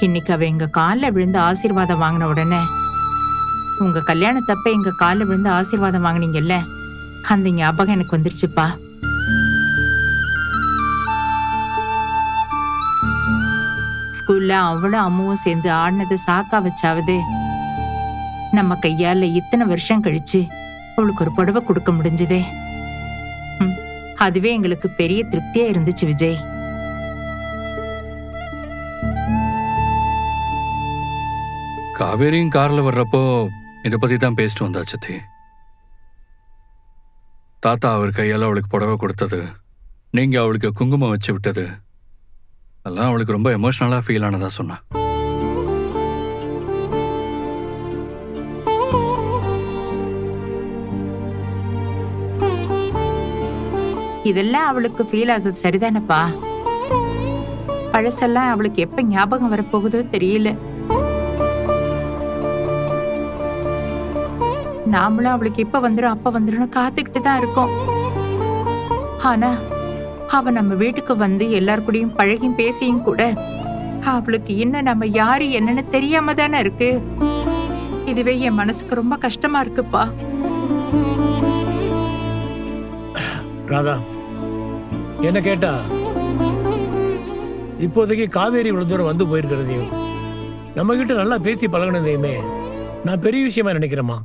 இன்னைக்கு அவ எங்க காலில் விழுந்து ஆசீர்வாதம் வாங்கின உடனே, உங்க கல்யாணத்தப்ப எங்க காலில் விழுந்து ஆசீர்வாதம் வாங்கினீங்கல்ல, அந்த ஞாபகம் எனக்கு வந்துருச்சுப்பா. ஸ்கூல்ல அவளும் அம்மாவும் சேர்ந்து ஆடினதை சாக்கா வச்சாவது நம்ம கையால இத்தனை வருஷம் கழிச்சு அவளுக்கு ஒரு புடவை கொடுக்க முடிஞ்சதே. அதுவே எங்களுக்கு பெரிய திருப்தியா இருந்துச்சு விஜய். காவேரியும் கார்ல வர்றப்போ இதை பத்தி தான் பேசிட்டு வந்தா சித்தி. தாத்தா அவர் கையால அவளுக்கு புடவை கொடுத்தது, நீங்க அவளுக்கு குங்குமம் வச்சு விட்டது, அதெல்லாம் அவளுக்கு ரொம்ப எமோஷனலா ஃபீல் ஆனதா சொன்னா. இதெல்லாம் அவளுக்கு ஃபீல் ஆகுது சரிதானப்பா. பழசெல்லாம் அவளுக்கு எப்ப ஞாபகம் வரப்போகுதோ தெரியல. நாமளும் அவளுக்கு இப்ப வந்துடும் அப்ப வந்துடும் காத்துக்கிட்டு தான் இருக்கோம். ஆனா அவ நம்ம வீட்டுக்கு வந்து எல்லாருக்கூடயும் பழகியும் பேசியும் கூட அவளுக்கு இன்னும் நம்ம யாரு என்னன்னு தெரியாம தானே இருக்கு. இதுவே என் மனசுக்கு ரொம்ப கஷ்டமா இருக்குப்பா. ராதா, என்ன கேட்டா இப்போதைக்கு காவேரி இவ்வளவு தூரம் வந்து போயிருக்கிறதையும் நம்ம கிட்ட நல்லா பேசி பழகினதையுமே நான் பெரிய விஷயமா நினைக்கிறேம்மா.